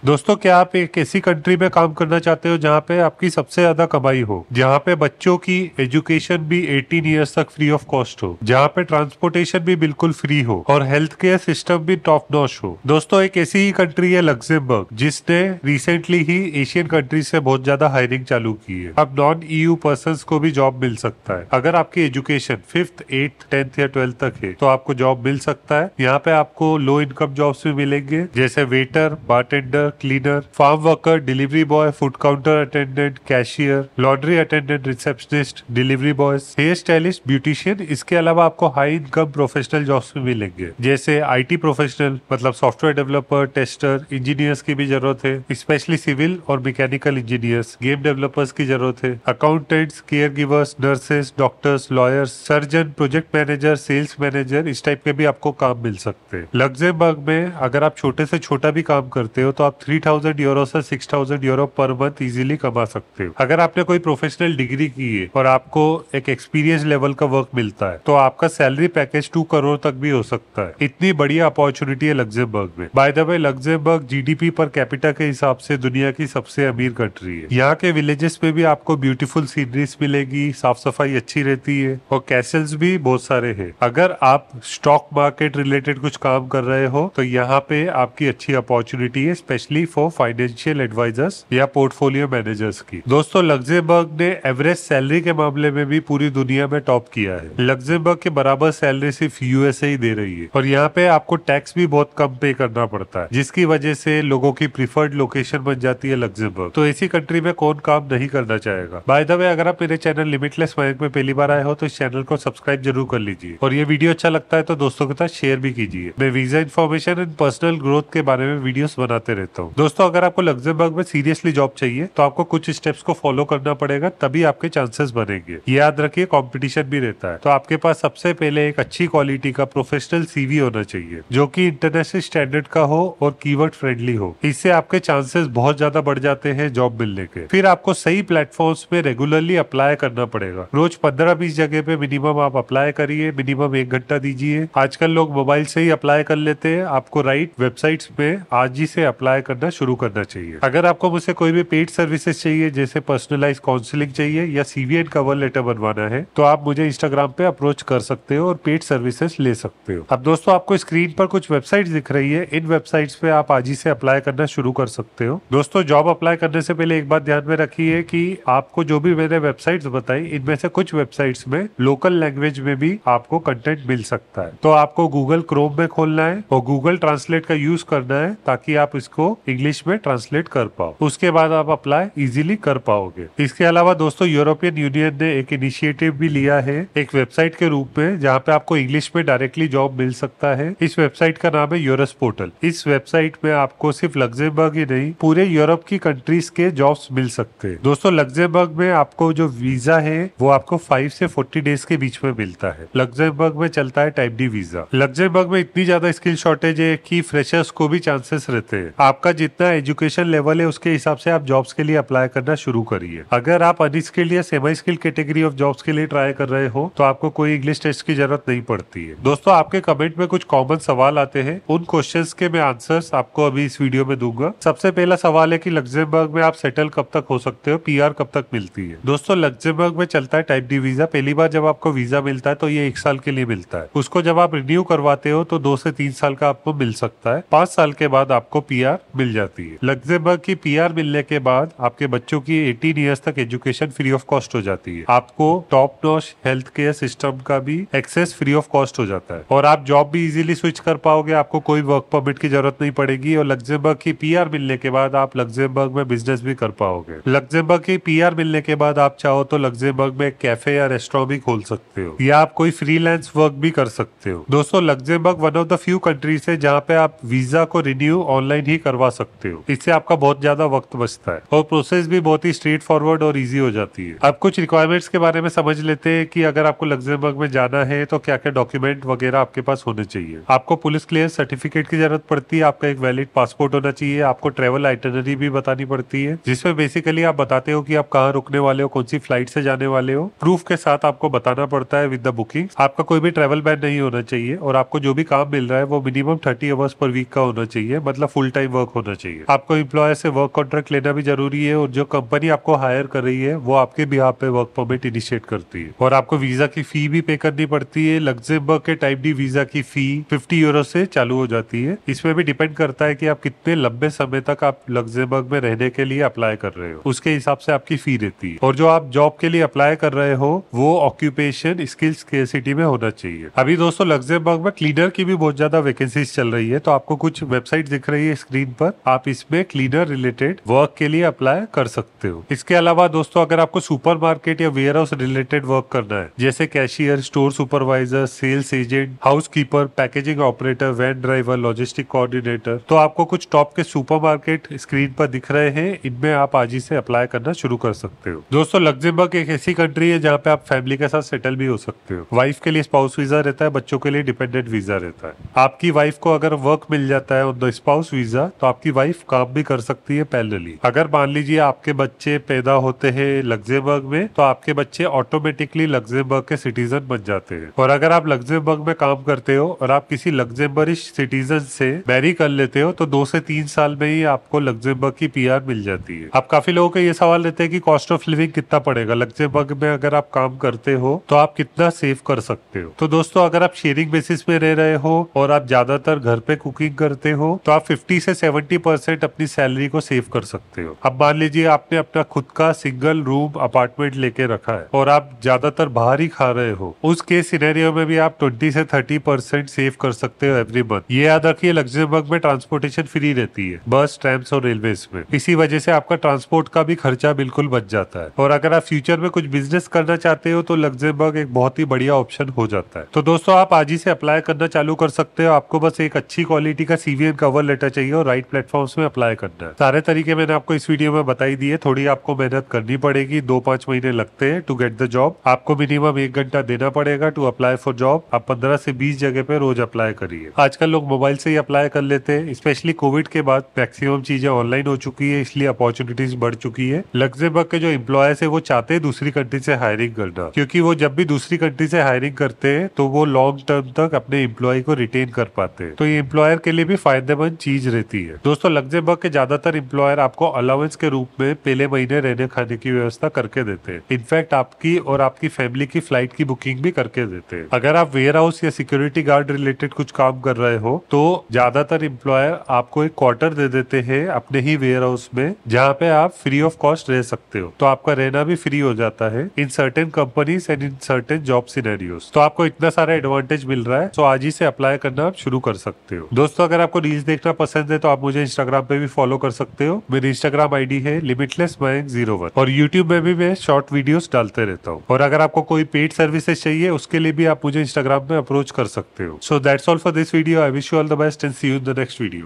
दोस्तों, क्या आप एक ऐसी कंट्री में काम करना चाहते हो जहाँ पे आपकी सबसे ज्यादा कमाई हो, जहाँ पे बच्चों की एजुकेशन भी 18 ईयर्स तक फ्री ऑफ कॉस्ट हो, जहाँ पे ट्रांसपोर्टेशन भी बिल्कुल फ्री हो और हेल्थ केयर सिस्टम भी टॉप नॉच हो? दोस्तों, एक ऐसी ही कंट्री है लक्जमबर्ग, जिसने रिसेंटली ही एशियन कंट्रीज से बहुत ज्यादा हायरिंग चालू की है। अब नॉन ईयू पर्सन को भी जॉब मिल सकता है। अगर आपकी एजुकेशन 5th 8th 10th या 12th तक है तो आपको जॉब मिल सकता है। यहाँ पे आपको लो इनकम जॉब्स भी मिलेंगे, जैसे waiter, bartender, cleaner, farm worker, delivery boy, food counter attendant, cashier, laundry attendant, receptionist, delivery boys, hair stylist, beautician. इसके अलावा आपको हाई इनकम प्रोफेशनल जॉब्स भी मिलेंगे, जैसे आईटी प्रोफेशनल, मतलब सॉफ्टवेयर डेवलपर, टेस्टर, इंजीनियर्स की भी जरूरत है, स्पेशली सिविल और मैकेनिकल इंजीनियर्स, गेम डेवलपर्स की जरूरत है, accountants, care givers, nurses, doctors, lawyers, surgeon, project manager, sales manager, इस टाइप के भी आपको काम मिल सकते हैं। लक्जमबर्ग में अगर आप छोटे से छोटा भी काम करते हो तो आप 3000 यूरो से 6000 यूरो पर मंथ इजीली कमा सकते हो। अगर आपने कोई प्रोफेशनल डिग्री की है और आपको एक एक्सपीरियंस लेवल का वर्क मिलता है तो आपका सैलरी पैकेज 2 करोड़ तक भी हो सकता है। इतनी बढ़िया अपॉर्चुनिटी है लक्जमबर्ग में। By the way, Luxembourg GDP per capita के हिसाब से दुनिया की सबसे अमीर कंट्री है। यहाँ के विलेजेस में भी आपको ब्यूटीफुल सीनरीज मिलेगी, साफ सफाई अच्छी रहती है और कैसल्स भी बहुत सारे हैं। अगर आप स्टॉक मार्केट रिलेटेड कुछ काम कर रहे हो तो यहाँ पे आपकी अच्छी अपॉर्चुनिटी है, स्पेशली फॉर फाइनेंशियल एडवाइजर्स या पोर्टफोलियो मैनेजर्स की। दोस्तों, लक्जमबर्ग ने एवरेज सैलरी के मामले में भी पूरी दुनिया में टॉप किया है। लक्जमबर्ग के बराबर सैलरी सिर्फ यूएसए ही दे रही है और यहाँ पे आपको टैक्स भी बहुत कम पे करना पड़ता है, जिसकी वजह से लोगों की प्रीफर्ड लोकेशन बन जाती है लक्जमबर्ग। तो ऐसी कंट्री में कौन काम नहीं करना चाहेगा। बाय द वे, अगर आप मेरे चैनल लिमिटलेस माइंड में पहली बार आए हो तो इस चैनल को सब्सक्राइब जरूर कर लीजिए और ये वीडियो अच्छा लगता है तो दोस्तों के साथ शेयर भी कीजिए। मैं visa information and personal growth के बारे में वीडियोस बनाते रहता हूँ। दोस्तों, अगर आपको लक्जमबर्ग में सीरियसली जॉब चाहिए तो आपको कुछ स्टेप्स को फॉलो करना पड़ेगा, तभी आपके चांसेस बनेंगे। याद रखिए, कंपटीशन भी रहता है, तो आपके पास सबसे पहले एक अच्छी क्वालिटी का प्रोफेशनल सीवी होना चाहिए जो कि इंटरनेशनल स्टैंडर्ड का हो और कीवर्ड फ्रेंडली हो। इससे आपके चांसेस बहुत ज्यादा बढ़ जाते हैं जॉब मिलने के। फिर आपको सही प्लेटफॉर्म्स में रेगुलरली अप्लाई करना पड़ेगा। रोज 15-20 जगह पे मिनिमम आप अप्लाई करिए, मिनिमम 1 घंटा दीजिए। आजकल लोग मोबाइल से ही अप्लाई कर लेते हैं। आपको राइट वेबसाइट्स पे आज ही से अप्लाई करना शुरू करना चाहिए। अगर आपको मुझसे कोई भी पेड सर्विसेज चाहिए, जैसे पर्सनलाइज काउंसलिंग चाहिए या सीवी एंड कवर लेटर बनवाना है, तो आप मुझे इंस्टाग्राम पे अप्रोच कर सकते हो और पेड सर्विसेज ले सकते हो। अब दोस्तों, आपको स्क्रीन पर कुछ वेबसाइट दिख रही है, इन वेबसाइट्स पे आप आज ही से अप्लाई करना शुरू कर सकते हो। दोस्तों, जॉब अप्लाई करने से पहले एक बात ध्यान में रखिए कि आपको जो भी मैंने वेबसाइट्स बताई, इनमें से कुछ वेबसाइट्स में लोकल लैंग्वेज में भी आपको कंटेंट मिल सकता है। तो आपको गूगल क्रोम में खोलना है और गूगल ट्रांसलेट का यूज करना है ताकि आप इसको इंग्लिश में ट्रांसलेट कर पाओ। उसके बाद आप अप्लाई इजीली कर पाओगे। इसके अलावा दोस्तों, यूरोपियन यूनियन ने एक इनिशिएटिव भी लिया है एक वेबसाइट के रूप में, जहाँ पे आपको इंग्लिश में डायरेक्टली जॉब मिल सकता है। इस वेबसाइट का नाम है यूरोस पोर्टल। इस वेबसाइट में आपको सिर्फ लक्जमबर्ग ही नहीं, पूरे यूरोप की कंट्रीज के जॉब्स मिल सकते हैं। दोस्तों, लक्जमबर्ग में आपको जो वीजा है वो आपको 5 से 40 डेज के बीच में मिलता है। लक्जमबर्ग में चलता है टाइप डी वीजा। लक्जमबर्ग में इतनी ज्यादा स्किल शॉर्टेज है कि फ्रेशर्स को भी चांसेस रहते हैं। आपका जितना एजुकेशन लेवल है उसके हिसाब से आप जॉब्स के लिए अप्लाई करना शुरू करिए। अगर आप अनस्किल्ड या semi skilled category of jobs के लिए ट्राई कर रहे हो तो आपको कोई इंग्लिश टेस्ट की जरूरत नहीं पड़ती है। दोस्तों, आपके कमेंट में कुछ कॉमन सवाल आते हैं, उन क्वेश्चंस के मैं आंसर्स आपको अभी इस वीडियो में दूंगा। सबसे पहला सवाल है कि लक्जमबर्ग में आप सेटल कब तक हो सकते हो, पीआर कब तक मिलती है। दोस्तों, लक्जमबर्ग में चलता है टाइप डी वीजा। पहली बार जब आपको वीजा मिलता है तो ये 1 साल के लिए मिलता है। उसको जब आप रिन्यू करवाते हो तो 2 से 3 साल का आपको मिल सकता है। 5 साल के बाद आपको पीआर मिल जाती है। लक्जमबर्ग की पीआर मिलने के बाद आपके बच्चों की 18 ईयर्स तक एजुकेशन फ्री ऑफ कॉस्ट हो जाती है। आपको top notch health care system का भी एक्सेस फ्री ऑफ कॉस्ट हो जाता है और आप जॉब भी इजीली स्विच कर पाओगे। आपको कोई वर्क परमिट की जरूरत नहीं पड़ेगी और लक्जमबर्ग की पीआर मिलने के बाद आप लक्जमबर्ग में बिजनेस भी कर पाओगे। लक्जमबर्ग की पीआर मिलने के बाद आप चाहो तो लक्जमबर्ग में कैफे या रेस्टोरेंट भी खोल सकते हो या आप कोई फ्रीलांस वर्क भी कर सकते हो। दोस्तों, Luxembourg one of the few countries है जहाँ पे आप वीजा को रिन्यू ऑनलाइन ही करवा सकते हो। इससे आपका बहुत ज्यादा वक्त बचता है और प्रोसेस भी बहुत ही स्ट्रेट फॉरवर्ड और इजी हो जाती है। अब कुछ रिक्वायरमेंट्स के बारे में समझ लेते हैं कि अगर आपको लक्जमबर्ग में जाना है तो क्या क्या डॉक्यूमेंट वगैरह आपके पास होने चाहिए। आपको पुलिस क्लियरेंस सर्टिफिकेट की जरूरत पड़ती है, आपका एक वैलिड पासपोर्ट होना चाहिए, आपको ट्रेवल आइटनरी भी बतानी पड़ती है जिसमें बेसिकली आप बताते हो कि आप कहाँ रुकने वाले हो, कौन सी फ्लाइट से जाने वाले हो। प्रूफ के साथ आपको बताना पड़ता है विद द बुकिंग। आपका कोई भी ट्रेवल बैन नहीं होना चाहिए और आपको जो भी काम मिल रहा है वो मिनिमम 30 आवर्स पर वीक का होना चाहिए, मतलब फुल टाइम वर्क होना चाहिए। आपको एम्प्लॉयर से वर्क कॉन्ट्रैक्ट लेना भी जरूरी है और जो कंपनी आपको हायर कर रही है वो आपके बिहाफ पे वर्क परमिट इनिशिएट करती है और आपको वीजा की फी भी पे करनी पड़ती है। लग्जमबर्ग के टाइप डी वीजा की फी 50 यूरो से चालू हो जाती है। इसमें भी डिपेंड करता है कि आप कितने लंबे समय तक आप लग्जमबर्ग में रहने के लिए अप्लाई कर रहे हो, उसके हिसाब से आपकी फी रहती है। और जो आप जॉब के लिए अप्लाई कर रहे हो वो ऑक्यूपेशन स्किल्स स्केर्सिटी में होना चाहिए। अभी दोस्तों लग्जमबर्ग में क्लीनर की भी बहुत ज्यादा वैकेंसीज चल रही है, तो आपको कुछ वेबसाइट दिख रही है स्क्रीन पर, आप इसमें क्लीनर रिलेटेड वर्क के लिए अप्लाई कर सकते हो। इसके अलावा दोस्तों अगर आपको सुपरमार्केट या वेयर हाउस रिलेटेड वर्क करना है, जैसे cashier, store supervisor, sales agent, housekeeper, packaging operator, van driver, logistic coordinator, तो आपको कुछ टॉप के सुपरमार्केट स्क्रीन पर दिख रहे हैं, इनमें आप आज ही से अप्लाई करना शुरू कर सकते हो। दोस्तों लग्जमबर्ग एक ऐसी कंट्री है जहाँ पे आप फैमिली के साथ सेटल भी हो सकते हो। वाइफ के लिए स्पाउस वीजा रहता है, बच्चों के लिए डिपेंडेंट वीजा रहता है। आपकी वाइफ को अगर वर्क मिल जाता है ऑन द स्पाउस वीजा तो आपकी वाइफ काम भी कर सकती है पैरेलली। अगर मान लीजिए आपके बच्चे पैदा होते हैं लग्जमबर्ग में तो आपके बच्चे ऑटोमेटिकली लग्जमबर्ग के सिटीजन बन जाते हैं। और अगर आप लग्जमबर्ग में काम करते हो और आप किसी लग्जमबर्गिश सिटीजन से मैरी कर लेते हो तो 2 से 3 साल में ही आपको लग्जमबर्ग की पीआर मिल जाती है। अब काफी लोगों के ये सवाल रहते हैं कि कॉस्ट ऑफ लिविंग कितना पड़ेगा लग्जमबर्ग में, अगर आप काम करते हो तो आप कितना सेव कर सकते हो। तो दोस्तों अगर आप शेयरिंग बेसिस में रह रहे हो और आप ज्यादातर घर पे कुकिंग करते हो तो आप 50 से 70% अपनी सैलरी को सेव कर सकते हो। अब मान लीजिए आपने अपना खुद का सिंगल रूम अपार्टमेंट लेके रखा है और आप ज्यादातर बाहर ही खा रहे हो, उस केस सिनेरियो में भी आप 20 से 30% सेव कर सकते हो एवरी मंथ। ये याद रखिए लग्जमबर्ग में ट्रांसपोर्टेशन फ्री रहती है, बस, ट्रैम्स और रेलवेज में। इसी वजह से आपका ट्रांसपोर्ट का भी खर्चा बिल्कुल बच जाता है। और अगर आप फ्यूचर में कुछ बिजनेस करना चाहते हो तो लग्जमबर्ग एक बहुत ही बढ़िया ऑप्शन हो जाता है। तो दोस्तों आप आज ही से अप्लाई करना चालू कर सकते हो। आपको बस एक अच्छी क्वालिटी का सीवी एंड कवर लेटर चाहिए और राइट प्लेटफॉर्म्स में अप्लाई करना है। सारे तरीके मैंने आपको इस वीडियो में बताई दिए। थोड़ी आपको मेहनत करनी पड़ेगी, 2-5 महीने लगते हैं टू गेट द जॉब। आपको मिनिमम 1 घंटा देना पड़ेगा टू अप्लाई फॉर जॉब। आप 15 से 20 जगह पे रोज अप्लाई करिए। आजकल लोग मोबाइल से ही अप्लाई कर लेते हैं, स्पेशली कोविड के बाद मैक्सिमम चीजें ऑनलाइन हो चुकी है, इसलिए अपॉर्चुनिटीज बढ़ चुकी है। लग्जमबर्ग के जो एम्प्लॉयर्स है वो चाहते हैं दूसरी कंट्री से हायरिंग करना, क्योंकि वो जब भी दूसरी कंट्री से हायरिंग करते हैं तो वो लॉन्ग टर्म तक अपने एम्प्लॉय को रिटेन कर पाते हैं। तो ये एम्प्लॉयर के लिए भी फायदेमंद चीज रहती है। दोस्तों लग्जमबर्ग के ज्यादातर एम्प्लॉयर आपको अलाउंस के रूप में पहले महीने रहने खाने की व्यवस्था करके देते हैं। इनफैक्ट आपकी और आपकी फैमिली की फ्लाइट की बुकिंग भी करके देते हैं। अगर आप वेयर हाउस या सिक्योरिटी गार्ड रिलेटेड कुछ काम कर रहे हो तो ज्यादातर एम्प्लॉयर आपको एक क्वार्टर दे देते हैं अपने ही वेयर हाउस में, जहाँ पे आप फ्री ऑफ कॉस्ट रह सकते हो। तो आपका रहना भी फ्री हो जाता है in certain companies and in certain job scenarios. तो आपको इतना सारा एडवांटेज मिल रहा है, तो आज ही से अप्लाई करना आप शुरू कर सकते हो। दोस्तों अगर आपको रील्स देखना पसंद है तो आप मुझे इंस्टाग्राम पे भी फॉलो कर सकते हो। मेरी इंस्टाग्राम आईडी है limitlessmyang01 और यूट्यूब में भी मैं शॉर्ट वीडियोस डालते रहता हूँ। और अगर आपको कोई पेड सर्विसेज चाहिए उसके लिए भी आप मुझे इंस्टाग्राम में अप्रोच कर सकते हो। So that's all for this video. I wish you all the best and see you in the next video.